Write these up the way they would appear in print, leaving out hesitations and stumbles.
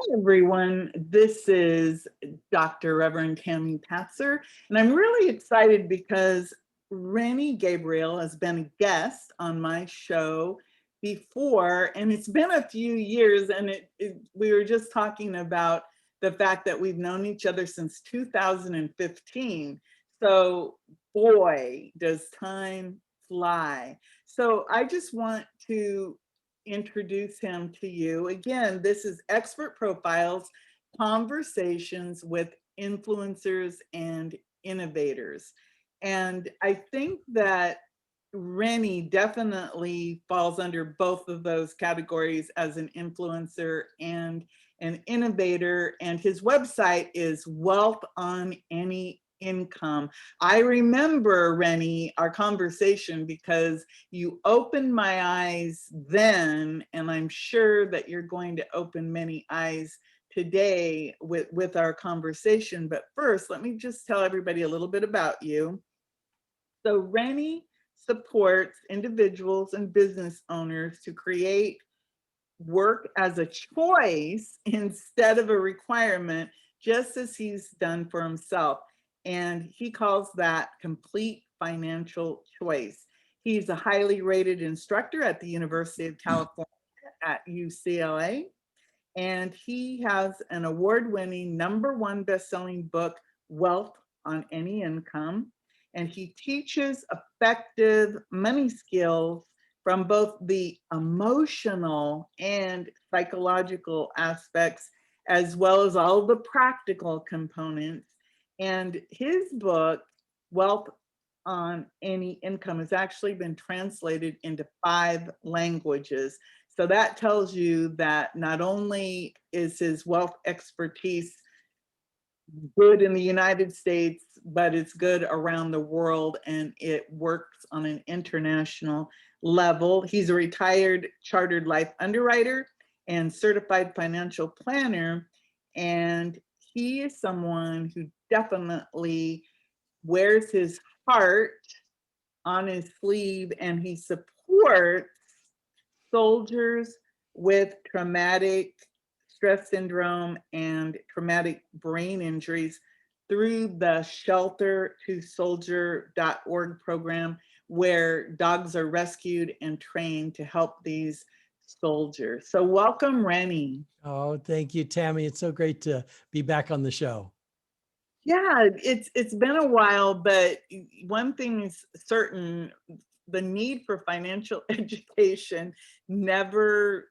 Hi, everyone. This is Dr. Reverend Tammy Patzer, and I'm really excited because Rennie Gabriel has been a guest on my show before, and it's been a few years, and we were just talking about the fact that we've known each other since 2015. So, boy, does time fly. So I just want to introduce him to you. Again, this is Expert Profiles, Conversations with Influencers and Innovators. And I think that Rennie definitely falls under both of those categories as an influencer and an innovator. And his website is Wealth on Any Income. I remember, Rennie, our conversation because you opened my eyes then, and I'm sure that you're going to open many eyes today with our conversation. But first, let me just tell everybody a little bit about you. So Rennie supports individuals and business owners to create work as a choice instead of a requirement, just as he's done for himself. And he calls that complete financial choice. He's a highly rated instructor at the University of California at UCLA. And he has an award-winning #1 best-selling book, Wealth on Any Income. And he teaches effective money skills from both the emotional and psychological aspects, as well as all the practical components. And his book, Wealth on Any Income, has actually been translated into 5 languages. So that tells you that not only is his wealth expertise good in the United States, but it's good around the world, and it works on an international level. He's a retired chartered life underwriter and certified financial planner, and he is someone who definitely wears his heart on his sleeve, and he supports soldiers with traumatic stress syndrome and traumatic brain injuries through the sheltertosoldier.org program, where dogs are rescued and trained to help these soldiers. So welcome, Rennie. Oh, thank you, Tammy. It's so great to be back on the show. Yeah, it's been a while, but one thing is certain, the need for financial education never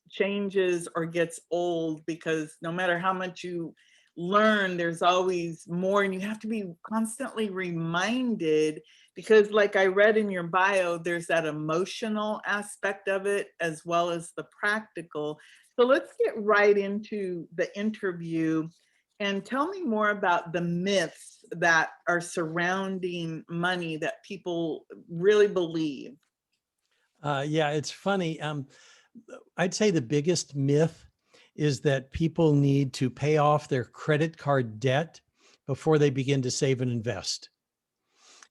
changes or gets old, because no matter how much you learn, there's always more, and you have to be constantly reminded, because like I read in your bio, there's that emotional aspect of it as well as the practical. So let's get right into the interview and tell me more about the myths that are surrounding money that people really believe. Yeah, it's funny. I'd say the biggest myth is that people need to pay off their credit card debt before they begin to save and invest.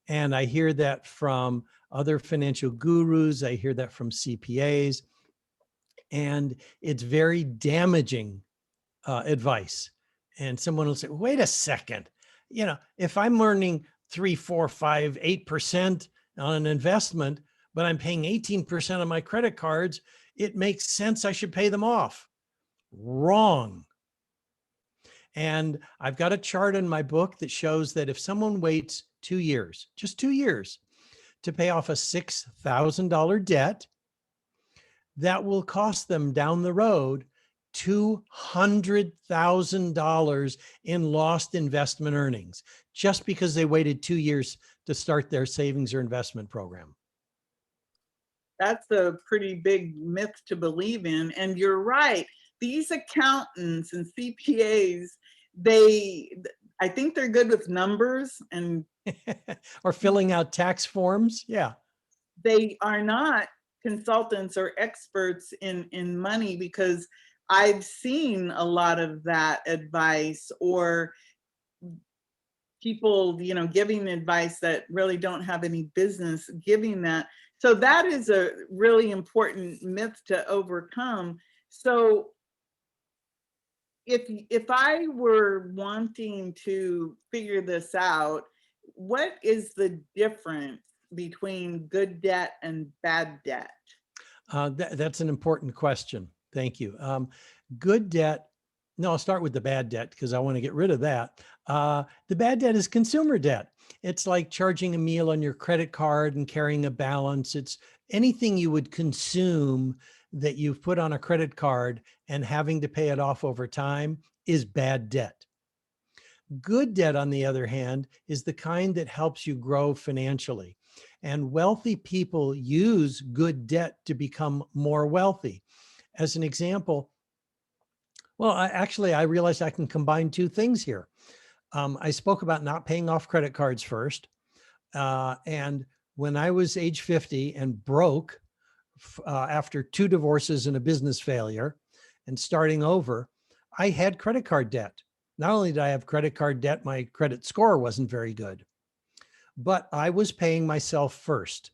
And I hear that from other financial gurus. I hear that from CPAs. And it's very damaging advice. And someone will say, wait a second, if I'm earning 3, 4, 5, 8% on an investment, but I'm paying 18% on my credit cards, it makes sense I should pay them off. Wrong. And I've got a chart in my book that shows that if someone waits 2 years, just 2 years, to pay off a $6,000 debt, that will cost them down the road $200,000 in lost investment earnings, just because they waited 2 years to start their savings or investment program. That's a pretty big myth to believe in. And you're right. These accountants and CPAs, I think they're good with numbers, and or filling out tax forms. Yeah. they are not consultants or experts in money, because I've seen a lot of that advice, or people, giving advice that really don't have any business giving that. So that is a really important myth to overcome. So if I were wanting to figure this out, what is the difference between good debt and bad debt? That's an important question. Thank you. Good debt. No, I'll start with the bad debt because I want to get rid of that. The bad debt is consumer debt. It's like charging a meal on your credit card and carrying a balance. It's anything you would consume that you've put on a credit card and having to pay it off over time is bad debt. Good debt, on the other hand, is the kind that helps you grow financially. And wealthy people use good debt to become more wealthy. As an example, well, I realized I can combine two things here. I spoke about not paying off credit cards first. And when I was age 50 and broke after 2 divorces and a business failure and starting over, I had credit card debt. Not only did I have credit card debt, my credit score wasn't very good, but I was paying myself first.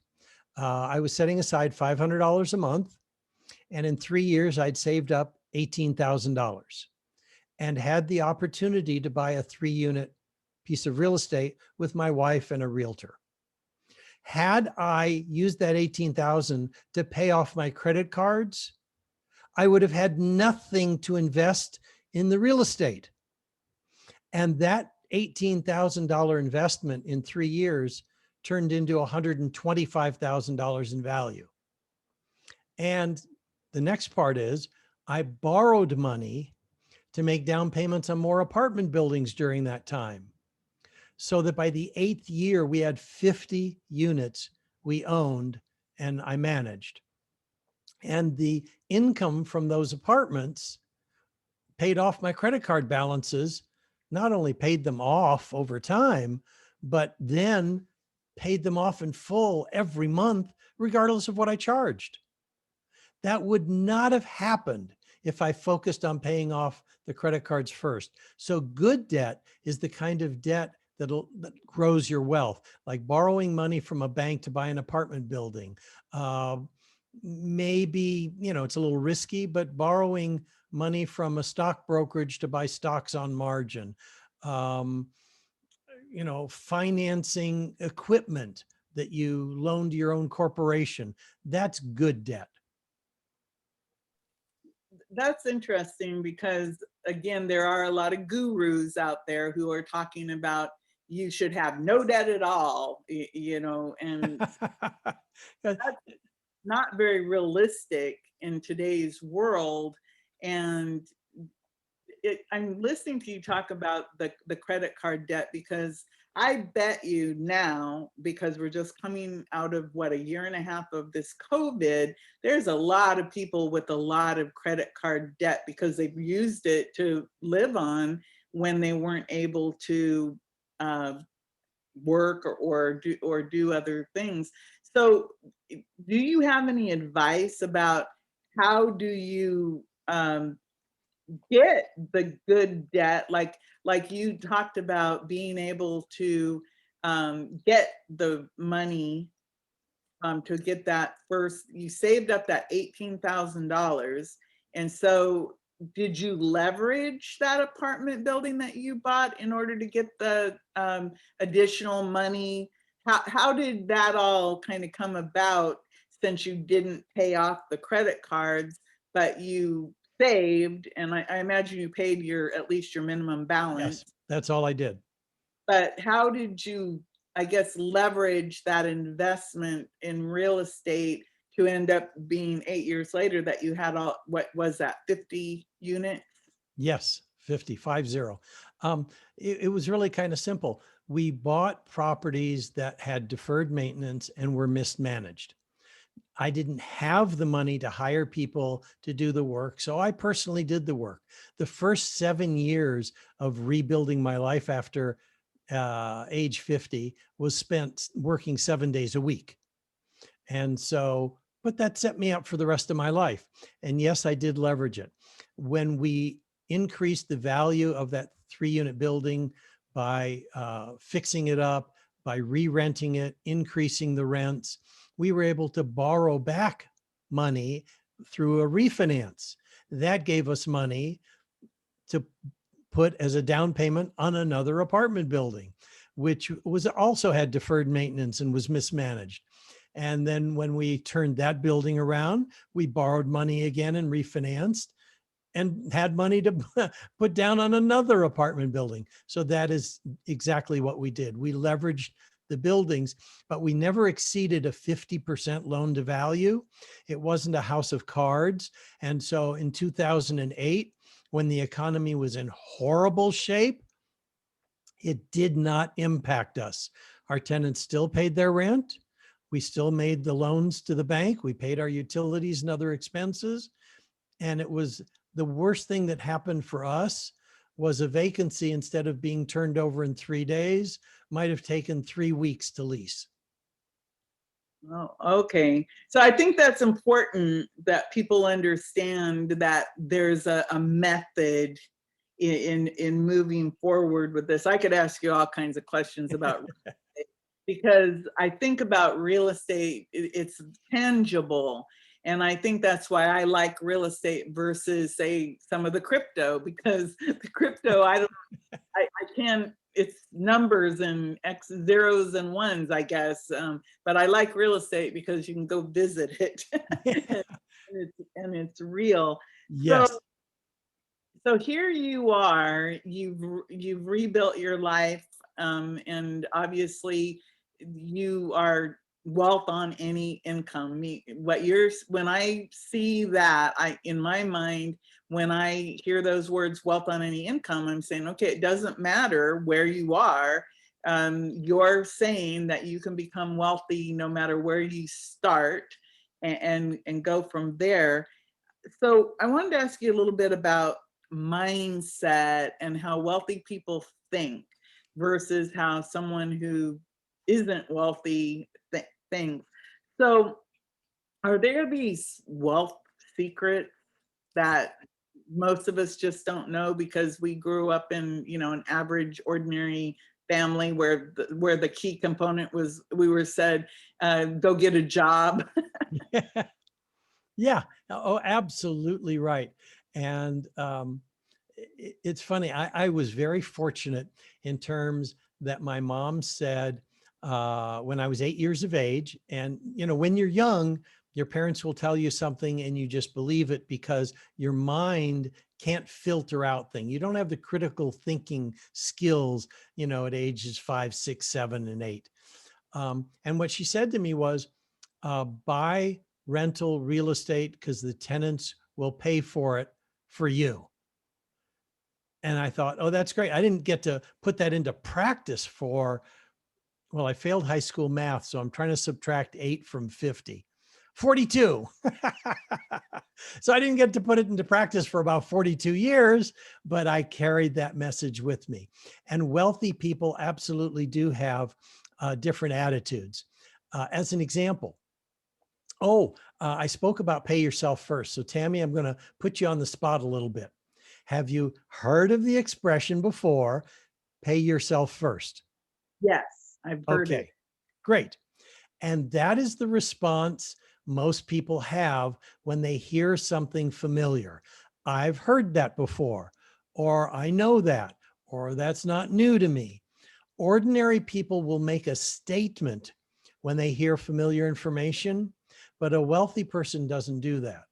I was setting aside $500 a month, and in 3 years, I'd saved up $18,000 and had the opportunity to buy a 3-unit piece of real estate with my wife and a realtor. Had I used that 18,000 to pay off my credit cards, I would have had nothing to invest in the real estate. And that $18,000 investment in 3 years turned into $125,000 in value. And the next part is I borrowed money to make down payments on more apartment buildings during that time. So that by the 8th year, we had 50 units we owned and I managed. And the income from those apartments paid off my credit card balances, not only paid them off over time, but then paid them off in full every month, regardless of what I charged. That would not have happened if I focused on paying off the credit cards first. So good debt is the kind of debt that grows your wealth, like borrowing money from a bank to buy an apartment building. Maybe, it's a little risky, but borrowing money from a stock brokerage to buy stocks on margin, financing equipment that you loaned to your own corporation. That's good debt. That's interesting because, again, there are a lot of gurus out there who are talking about you should have no debt at all, and that's not very realistic in today's world. And I'm listening to you talk about the credit card debt because I bet you now, because we're just coming out of a year and a half of this COVID, there's a lot of people with a lot of credit card debt because they've used it to live on when they weren't able to work or do other things. So, do you have any advice about how do you get the good debt, like you talked about being able to get the money to get that first, you saved up that $18,000, and so did you leverage that apartment building that you bought in order to get the additional money? How did that all kind of come about, since you didn't pay off the credit cards, but you saved, and I imagine you paid at least your minimum balance. Yes, that's all I did. But how did you, I guess, leverage that investment in real estate to end up being 8 years later that you had what was that, 50 units? Yes, 50. It was really kind of simple. We bought properties that had deferred maintenance and were mismanaged. I didn't have the money to hire people to do the work, so I personally did the work. The first 7 years of rebuilding my life after age 50 was spent working 7 days a week. And so, but that set me up for the rest of my life. And yes, I did leverage it. When we increased the value of that 3-unit building by fixing it up, by re-renting it, increasing the rents, we were able to borrow back money through a refinance. That gave us money to put as a down payment on another apartment building, which was also had deferred maintenance and was mismanaged. And then when we turned that building around, we borrowed money again and refinanced and had money to put down on another apartment building. So that is exactly what we did. We leveraged the buildings, but we never exceeded a 50% loan to value. It wasn't a house of cards. And so in 2008, when the economy was in horrible shape, it did not impact us. Our tenants still paid their rent. We still made the loans to the bank. We paid our utilities and other expenses. And it was the worst thing that happened for us was a vacancy, instead of being turned over in 3 days, might have taken 3 weeks to lease. Oh, okay. So I think that's important that people understand that there's a method in moving forward with this. I could ask you all kinds of questions about real estate, because I think about real estate, it's tangible. And I think that's why I like real estate versus, say, some of the crypto, because the crypto, I can't, it's numbers and X zeros and ones, I guess. But I like real estate because you can go visit it and it's real. So, Yes. so here you are, you've rebuilt your life, and obviously you are wealth on any income. What you're, when I see that, I, in my mind, when I hear those words, wealth on any income, I'm saying, okay, it doesn't matter where you are. You're saying that you can become wealthy no matter where you start, and go from there. So I wanted to ask you a little bit about mindset and how wealthy people think versus how someone who isn't wealthy thinks. So are there these wealth secrets that most of us just don't know because we grew up in, an average, ordinary family where the key component was, we were said, go get a job? Yeah. Oh, absolutely right. And it's funny. I was very fortunate in terms that my mom said, when I was 8 years of age, and when you're young, your parents will tell you something and you just believe it because your mind can't filter out things. You don't have the critical thinking skills, at ages 5, 6, 7, and 8. And what she said to me was, buy rental real estate because the tenants will pay for it for you. And I thought, oh, that's great. I didn't get to put that into practice well, I failed high school math, so I'm trying to subtract 8 from 50. 42. So I didn't get to put it into practice for about 42 years, but I carried that message with me. And wealthy people absolutely do have different attitudes. As an example, I spoke about pay yourself first. So Tammy, I'm going to put you on the spot a little bit. Have you heard of the expression before, pay yourself first? Yes, I've heard it. Okay, great. And that is the response most people have when they hear something familiar. I've heard that before, or I know that, or that's not new to me. Ordinary people will make a statement when they hear familiar information, but a wealthy person doesn't do that.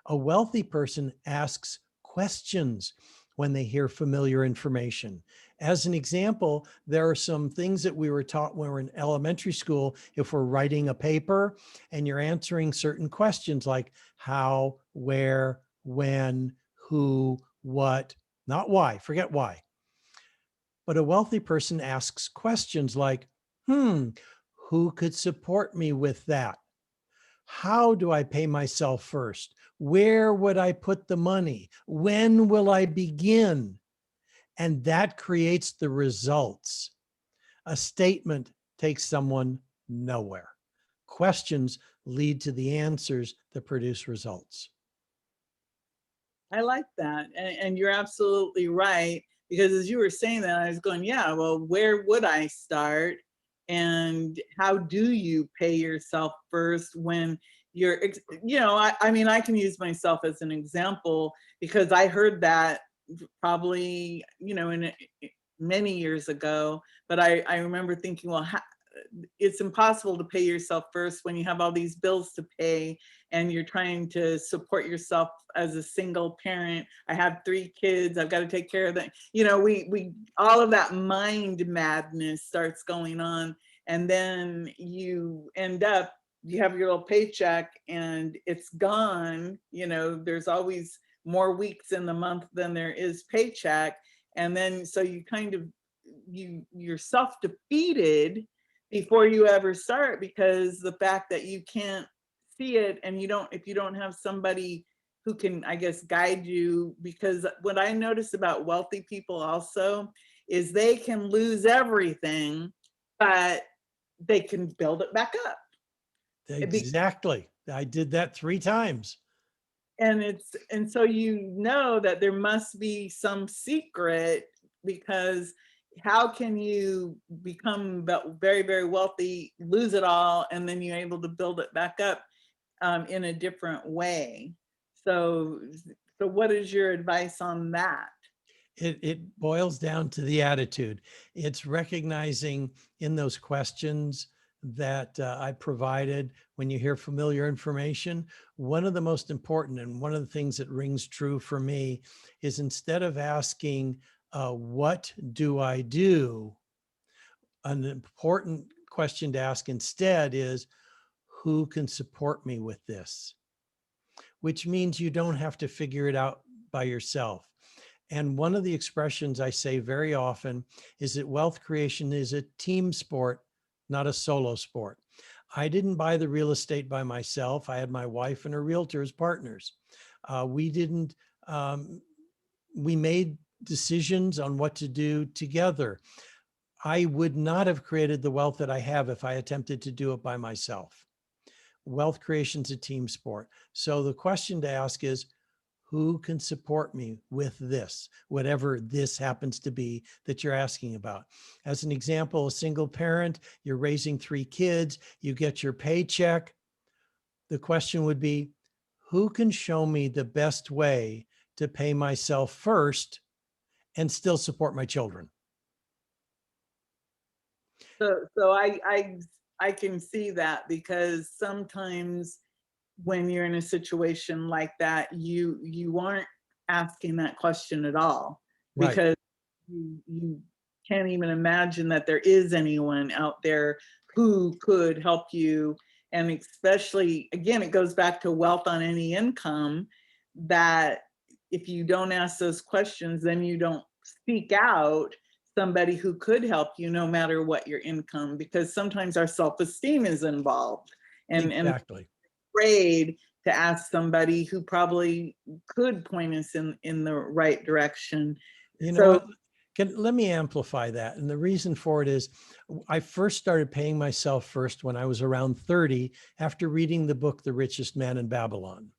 A wealthy person asks questions when they hear familiar information. As an example, there are some things that we were taught when we were in elementary school. If we're writing a paper and you're answering certain questions like how, where, when, who, what, not why, forget why. But a wealthy person asks questions like, who could support me with that? How do I pay myself first? Where would I put the money? When will I begin? And that creates the results. A statement takes someone nowhere. Questions lead to the answers that produce results. I like that. And you're absolutely right. Because as you were saying that, I was going, yeah, well, where would I start? And how do you pay yourself first when I mean, I can use myself as an example because I heard that probably, many years ago, but I remember thinking, well, it's impossible to pay yourself first when you have all these bills to pay and you're trying to support yourself as a single parent. I have 3 kids. I've got to take care of them. We all of that mind madness starts going on, and then you have your little paycheck and it's gone. There's always more weeks in the month than there is paycheck, and then so you kind of you're self defeated before you ever start, because the fact that you can't see it, and if you don't have somebody who can, I guess, guide you. Because what I notice about wealthy people also is they can lose everything, but they can build it back up. Exactly. I did that 3 times. And so that there must be some secret, because how can you become very, very wealthy, lose it all, and then you're able to build it back up in a different way? So, so what is your advice on that? It boils down to the attitude. It's recognizing in those questions that I provided, when you hear familiar information, one of the most important and one of the things that rings true for me is, instead of asking, what do I do? An important question to ask instead is, who can support me with this? Which means you don't have to figure it out by yourself. And one of the expressions I say very often is that wealth creation is a team sport, not a solo sport. I didn't buy the real estate by myself. I had my wife and her realtor as partners. We didn't, we made decisions on what to do together. I would not have created the wealth that I have if I attempted to do it by myself. Wealth creation is a team sport. So the question to ask is, who can support me with this, whatever this happens to be that you're asking about? As an example, a single parent, you're raising 3 kids, you get your paycheck. The question would be, who can show me the best way to pay myself first and still support my children? So I can see that, because sometimes when you're in a situation like that, you aren't asking that question at all, Right. because you can't even imagine that there is anyone out there who could help you. And especially, again, it goes back to wealth on any income, that if you don't ask those questions, then you don't seek out somebody who could help you, no matter what your income, because sometimes our self-esteem is involved, and Exactly. afraid to ask somebody who probably could point us in the right direction. You know So what? Let me amplify that. And the reason for it is, I first started paying myself first when I was around 30, after reading the book, The Richest Man in Babylon.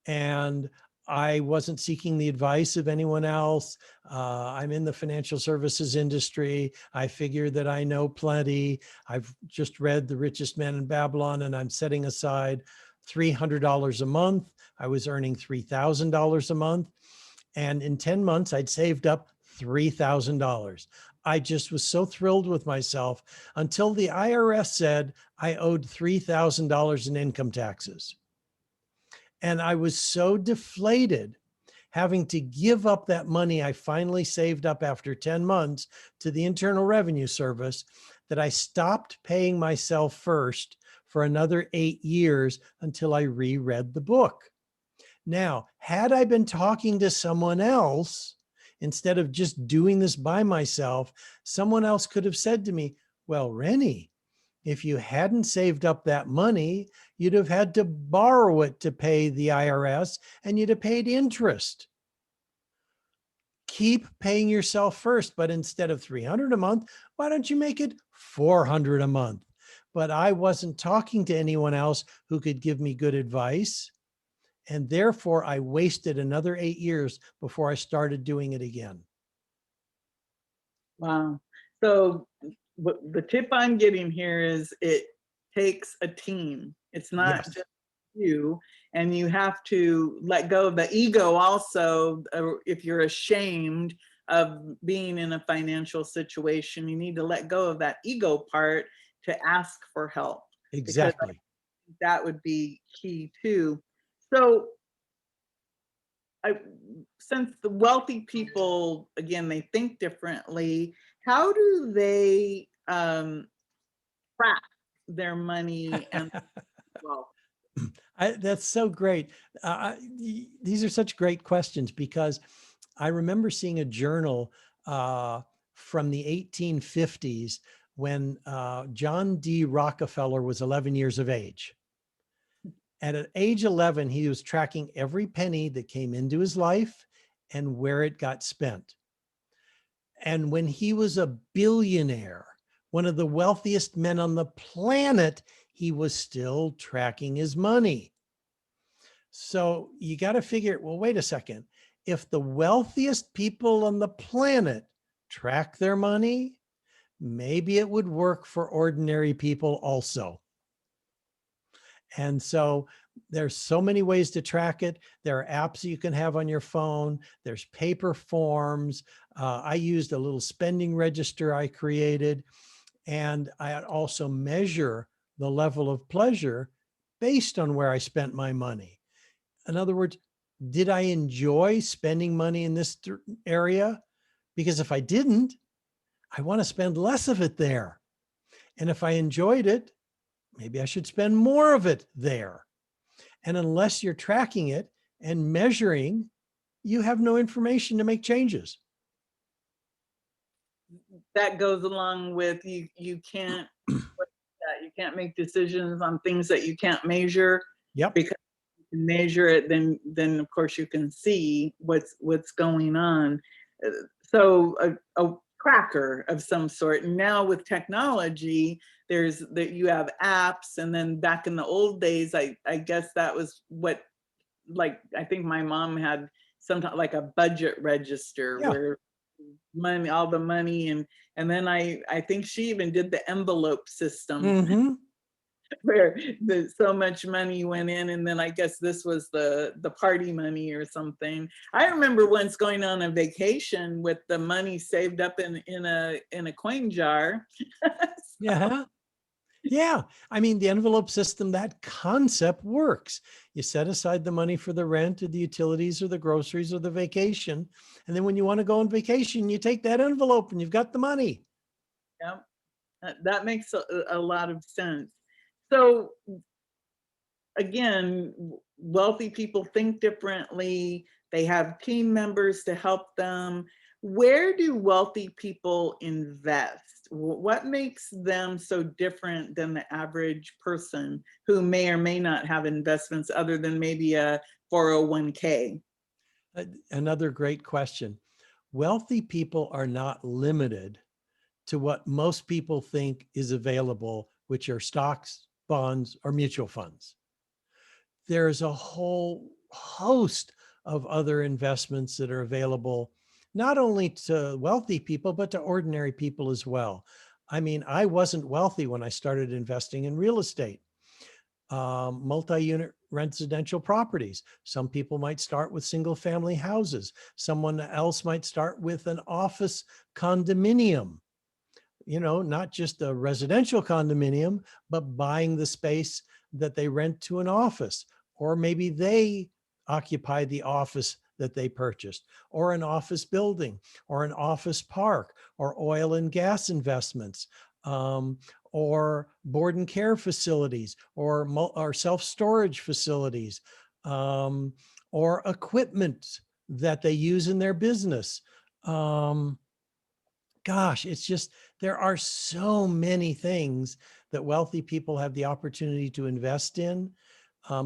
And I wasn't seeking the advice of anyone else. I'm in the financial services industry. I figured that I know plenty. I've just read The Richest Man in Babylon, and I'm setting aside $300 a month. I was earning $3,000 a month. And in 10 months, I'd saved up $3,000. I just was so thrilled with myself, until the IRS said I owed $3,000 in income taxes. And I was so deflated, having to give up that money I finally saved up after 10 months to the Internal Revenue Service, that I stopped paying myself first for another 8 years until I reread the book. Now, had I been talking to someone else, instead of just doing this by myself, someone else could have said to me, well, Rennie, if you hadn't saved up that money, you'd have had to borrow it to pay the IRS, and you'd have paid interest. Keep paying yourself first, but instead of 300 a month, why don't you make it 400 a month? But I wasn't talking to anyone else who could give me good advice. And therefore, I wasted another 8 years before I started doing it again. wow. So what the tip I'm getting here is, it takes a team. It's not Yes. just you, and you have to let go of the ego also. If you're ashamed of being in a financial situation, you need to let go of that ego part to ask for help, because Exactly. that would be key too. So I, since the wealthy people, again, they think differently, how do they track their money and wealth? That's so great. These are such great questions because I remember seeing a journal from the 1850s when John D. Rockefeller was 11 years of age. And at age 11, he was tracking every penny that came into his life and where it got spent. And when he was a billionaire, one of the wealthiest men on the planet, he was still tracking his money. So you got to figure, well, wait a second. If the wealthiest people on the planet track their money, maybe it would work for ordinary people also. And so there's so many ways to track it. There are apps you can have on your phone. There's paper forms. I used a little spending register I created, and I also measure the level of pleasure based on where I spent my money. In other words, did I enjoy spending money in this area? Because if I didn't, I want to spend less of it there. And if I enjoyed it, maybe I should spend more of it there. And unless you're tracking it and measuring, you have no information to make changes. That goes along with you can't you can't make decisions on things that you can't measure, Yep. because you can measure it, then of course you can see what's going on. Uh, So a tracker of some sort. And now with technology, there's that you have apps, and then back in the old days, I guess that was what, like, I think my mom had sometimes like a budget register Yeah. where money, all the money, and then I think she even did the envelope system Mm-hmm. where so much money went in, and then I guess this was the party money or something. I remember once going on a vacation with the money saved up in a coin jar. Yeah. Yeah. I mean, the envelope system, that concept works. You set aside the money for the rent or the utilities or the groceries or the vacation. And then when you want to go on vacation, you take that envelope and you've got the money. Yeah, that makes a lot of sense. So again, wealthy people think differently. They have team members to help them. Where do wealthy people invest? What makes them so different than the average person who may or may not have investments other than maybe a 401k? Another great question. Wealthy people are not limited to what most people think is available, which are stocks, bonds, or mutual funds. There's a whole host of other investments that are available, not only to wealthy people, but to ordinary people as well. I mean, I wasn't wealthy when I started investing in real estate, multi-unit residential properties. Some people might start with single family houses. Someone else might start with an office condominium, not just a residential condominium, but buying the space that they rent to an office. Or maybe they occupy the office that they purchased, or an office building, or an office park, or oil and gas investments, or board and care facilities, or self-storage facilities, or equipment that they use in their business. Gosh, it's just, there are so many things that wealthy people have the opportunity to invest in.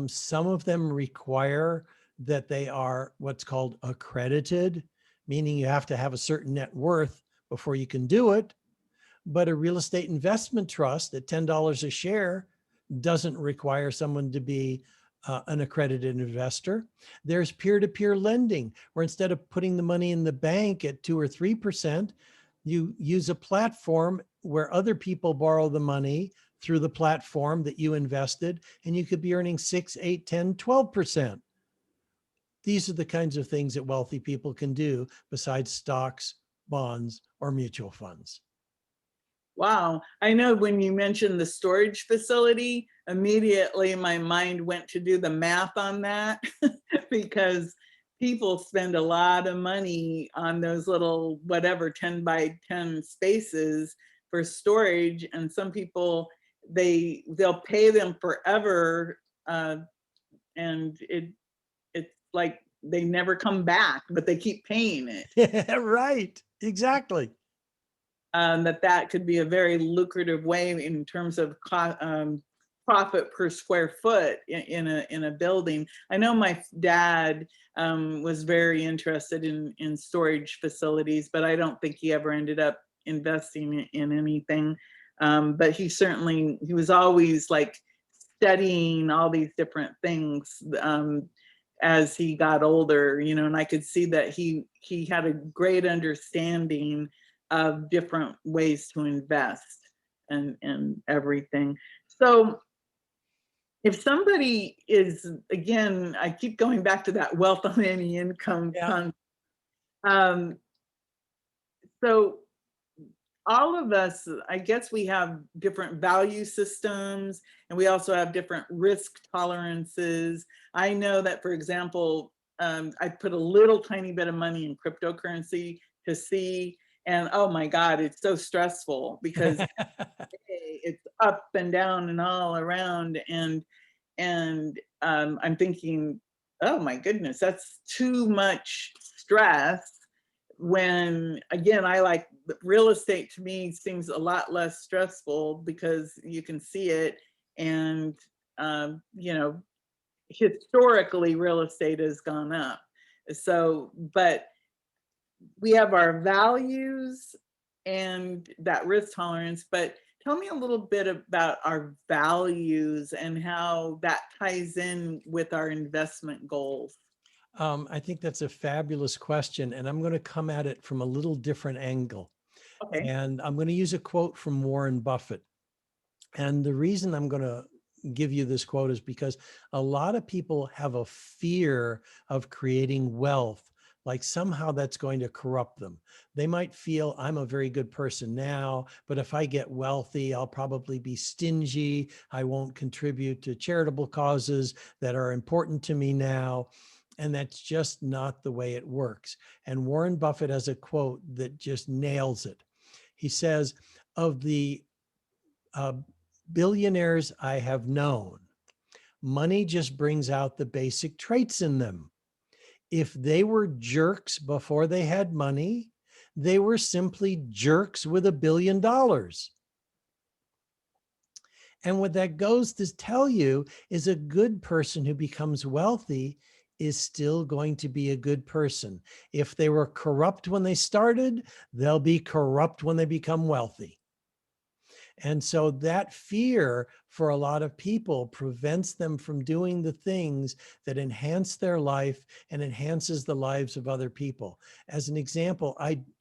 Some of them require that they are what's called accredited, meaning you have to have a certain net worth before you can do it. But a real estate investment trust at $10 a share doesn't require someone to be an accredited investor. There's peer-to-peer lending, where instead of putting the money in the bank at 2 or 3%, you use a platform where other people borrow the money through the platform that you invested, and you could be earning 6, 8, 10, 12%. These are the kinds of things that wealthy people can do besides stocks, bonds, or mutual funds. Wow. I know when you mentioned the storage facility, immediately my mind went to do the math on that because people spend a lot of money on those little whatever 10 by 10 spaces for storage, and some people they'll pay them forever, uh, and it's like they never come back, but they keep paying it. Right, exactly. That could be a very lucrative way in terms of profit per square foot in a building. I know my dad was very interested in storage facilities, but I don't think he ever ended up investing in anything. But he was always like studying all these different things as he got older, and I could see that he had a great understanding of different ways to invest and everything. So if somebody is, again, I keep going back to that wealth on any income Yeah. con um, so all of us, I guess we have different value systems, and we also have different risk tolerances. I know that, for example, I put a little tiny bit of money in cryptocurrency to see, and oh my God, it's so stressful because it's up and down and all around, and I'm thinking, oh my goodness, that's too much stress. When again, I like real estate. To me seems a lot less stressful because you can see it, and you know, historically real estate has gone up. So but we have our values and that risk tolerance, but tell me a little bit about our values and how that ties in with our investment goals. I think that's a fabulous question, and I'm going to come at it from a little different angle. Okay. And I'm going to use a quote from Warren Buffett. And the reason I'm going to give you this quote is because a lot of people have a fear of creating wealth, like somehow that's going to corrupt them. They might feel, I'm a very good person now, but if I get wealthy, I'll probably be stingy. I won't contribute to charitable causes that are important to me now. And that's just not the way it works. And Warren Buffett has a quote that just nails it. He says, of the uh, billionaires I have known, money just brings out the basic traits in them. If they were jerks before they had money, they were simply jerks with $1 billion. And what that goes to tell you is a good person who becomes wealthy is still going to be a good person. If they were corrupt when they started, they'll be corrupt when they become wealthy. And so that fear for a lot of people prevents them from doing the things that enhance their life and enhances the lives of other people. As an example,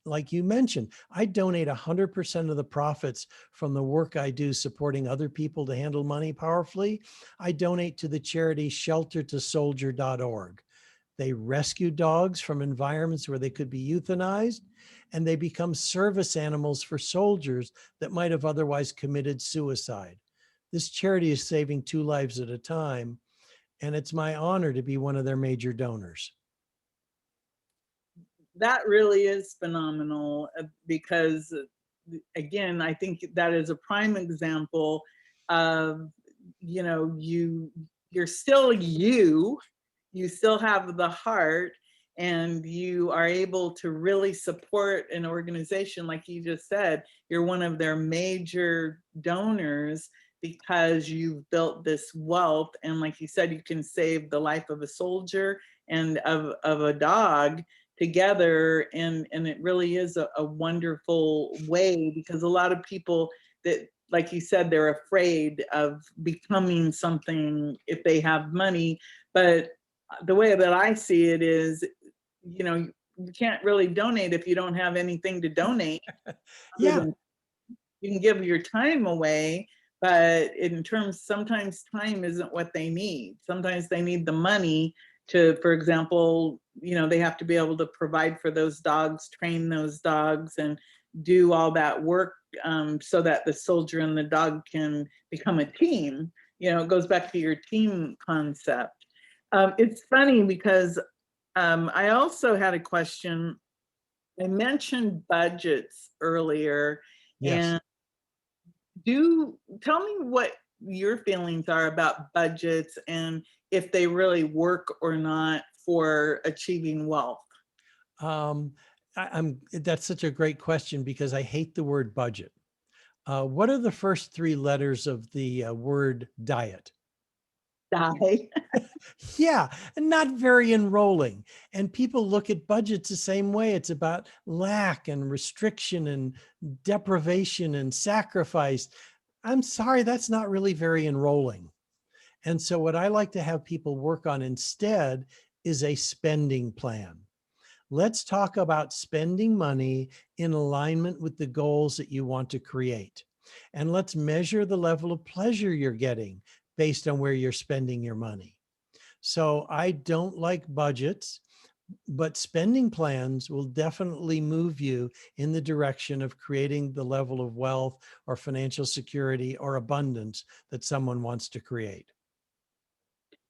like you mentioned, I donate 100% of the profits from the work I do supporting other people to handle money powerfully. I donate to the charity sheltertosoldier.org. They rescue dogs from environments where they could be euthanized, and they become service animals for soldiers that might have otherwise committed suicide. This charity is saving 2 lives at a time, and it's my honor to be one of their major donors. That really is phenomenal because, again, I think that is a prime example of, you're still you still have the heart, and you are able to really support an organization. Like you just said, you're one of their major donors because you've built this wealth, and like you said, you can save the life of a soldier and of a dog together, and it really is a wonderful way, because a lot of people that, like you said, they're afraid of becoming something if they have money. But the way that I see it is, you can't really donate if you don't have anything to donate, other Yeah. than you can give your time away, but in terms, sometimes time isn't what they need. Sometimes they need the money to, for example, they have to be able to provide for those dogs, train those dogs, and do all that work, so that the soldier and the dog can become a team. It goes back to your team concept. It's funny because I also had a question. I mentioned budgets earlier, Yes. and do tell me what your feelings are about budgets and if they really work or not for achieving wealth. Um, that's such a great question because I hate the word budget. What are the first three letters of the word diet? Die. Yeah, and not very enrolling. And people look at budgets the same way. It's about lack and restriction and deprivation and sacrifice. I'm sorry, that's not really very enrolling. And so, what I like to have people work on instead is a spending plan. Let's talk about spending money in alignment with the goals that you want to create. And let's measure the level of pleasure you're getting based on where you're spending your money. So I don't like budgets, but spending plans will definitely move you in the direction of creating the level of wealth or financial security or abundance that someone wants to create.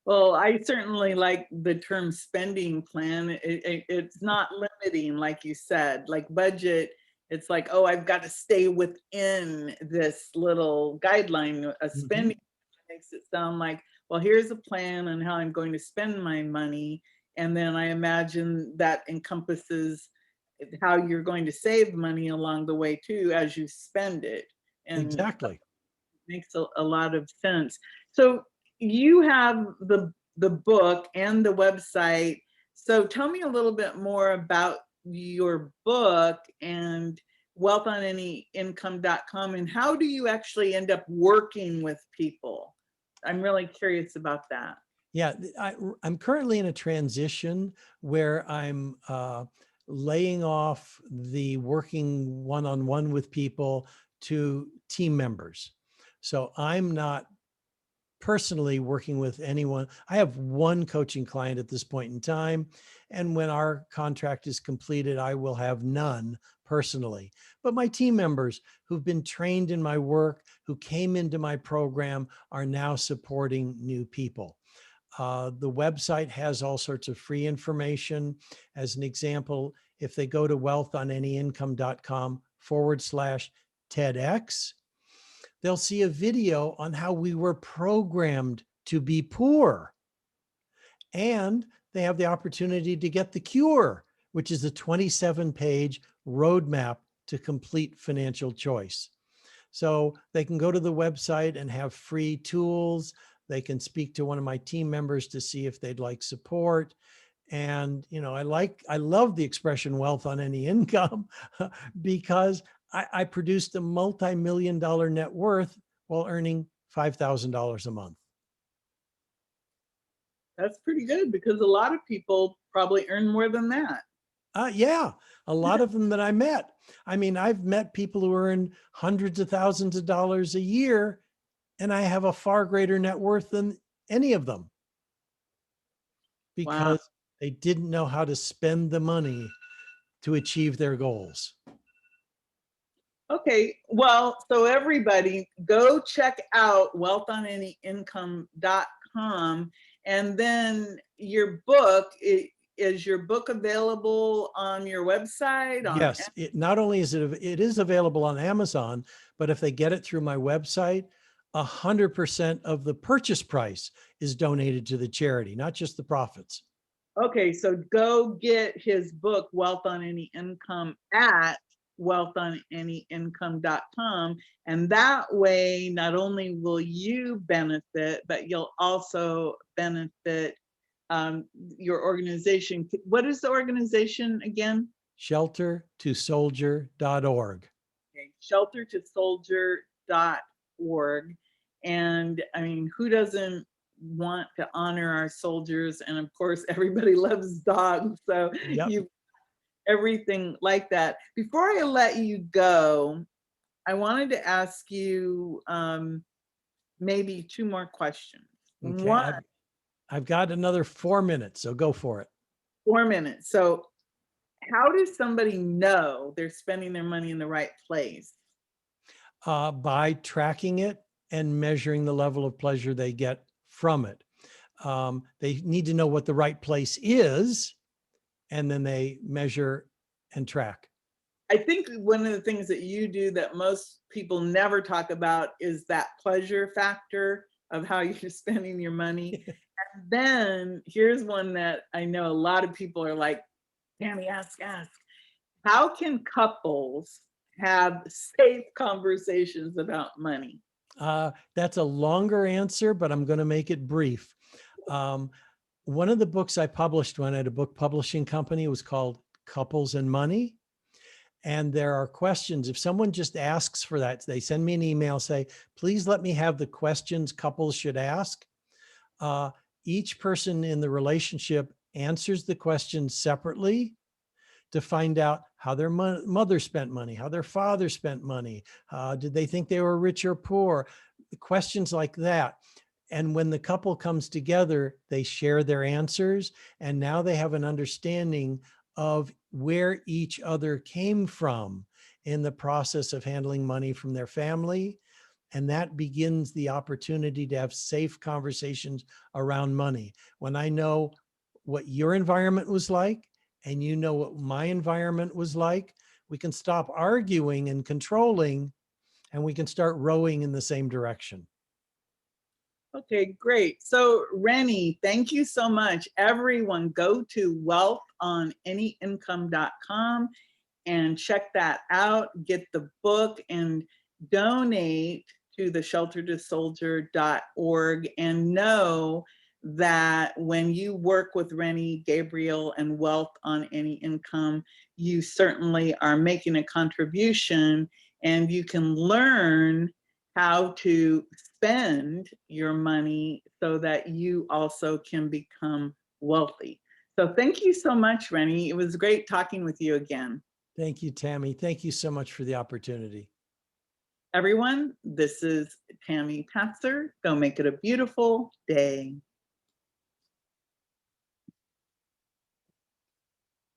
Well, I certainly like the term spending plan. It's not limiting, like you said. Like budget, it's like, oh, I've got to stay within this little guideline. A Mhm. spending makes it sound like, well, here's a plan on how I'm going to spend my money. And then I imagine that encompasses how you're going to save money along the way too as you spend it. And Exactly. makes a lot of sense. So you have the book and the website. So tell me a little bit more about your book and wealthonanyincome.com, and how do you actually end up working with people? I'm really curious about that. Yeah, I'm currently in a transition where I'm laying off the working one-on-one with people to team members. So I'm not personally working with anyone. I have one coaching client at this point in time. And when our contract is completed, I will have none personally. But my team members who've been trained in my work, who came into my program, are now supporting new people. The website has all sorts of free information. As an example, if they go to wealthonanyIncome.com/TEDx, they'll see a video on how we were programmed to be poor. And they have the opportunity to get the cure, which is a 27-page roadmap to complete financial choice. So they can go to the website and have free tools. They can speak to one of my team members to see if they'd like support. And I love the expression wealth on any income because I produced a multi-million-dollar net worth while earning $5,000 a month. That's pretty good because a lot of people probably earn more than that. Yeah, a lot of them that I met. I mean, I've met people who earn hundreds of thousands of dollars a year, and I have a far greater net worth than any of them Wow. because they didn't know how to spend the money to achieve their goals. Okay, well, so everybody go check out wealthonanyincome.com, and then your book, is your book available on your website on Yes, it not only is it is available on Amazon, but if they get it through my website, 100% of the purchase price is donated to the charity, not just the profits. Okay, so go get his book, Wealth on Any Income, at wealthonanyincome.com. And that way, not only will you benefit, but you'll also benefit your organization. What is the organization again? Sheltertosoldier.org. Okay, sheltertosoldier.org. And I mean, who doesn't want to honor our soldiers? And of course, everybody loves dogs. So Yep. you everything like that. Before I let you go, I wanted to ask you, maybe two more questions. Okay. One, I've got another 4 minutes, so go for it. 4 minutes. So how does somebody know they're spending their money in the right place? By tracking it and measuring the level of pleasure they get from it. They need to know what the right place is, and then they measure and track. I think one of the things that you do that most people never talk about is that pleasure factor of how you're spending your money. And then here's one that I know a lot of people are like, Tammy, ask. How can couples have safe conversations about money? That's a longer answer, but I'm going to make it brief. Um, One of the books I published when I had a book publishing company was called Couples and Money. And there are questions. If someone just asks for that, they send me an email, say, please let me have the questions couples should ask. Uh, each person in the relationship answers the questions separately to find out how their mother spent money, how their father spent money, did they think they were rich or poor, questions like that. And when the couple comes together, they share their answers, and now they have an understanding of where each other came from in the process of handling money from their family. And that begins the opportunity to have safe conversations around money. When I know what your environment was like, and you know what my environment was like, we can stop arguing and controlling, and we can start rowing in the same direction. Okay, great. So, Rennie, thank you so much. Everyone, go to wealthonanyincome.com and check that out. Get the book and donate to the sheltertosoldier.org, and know that when you work with Rennie Gabriel and Wealth on Any Income, you certainly are making a contribution, and you can learn how to spend your money so that you also can become wealthy. So thank you so much, Rennie. It was great talking with you again. Thank you, Tammy. Thank you so much for the opportunity. Everyone, this is Tammy Patzer. Go make it a beautiful day.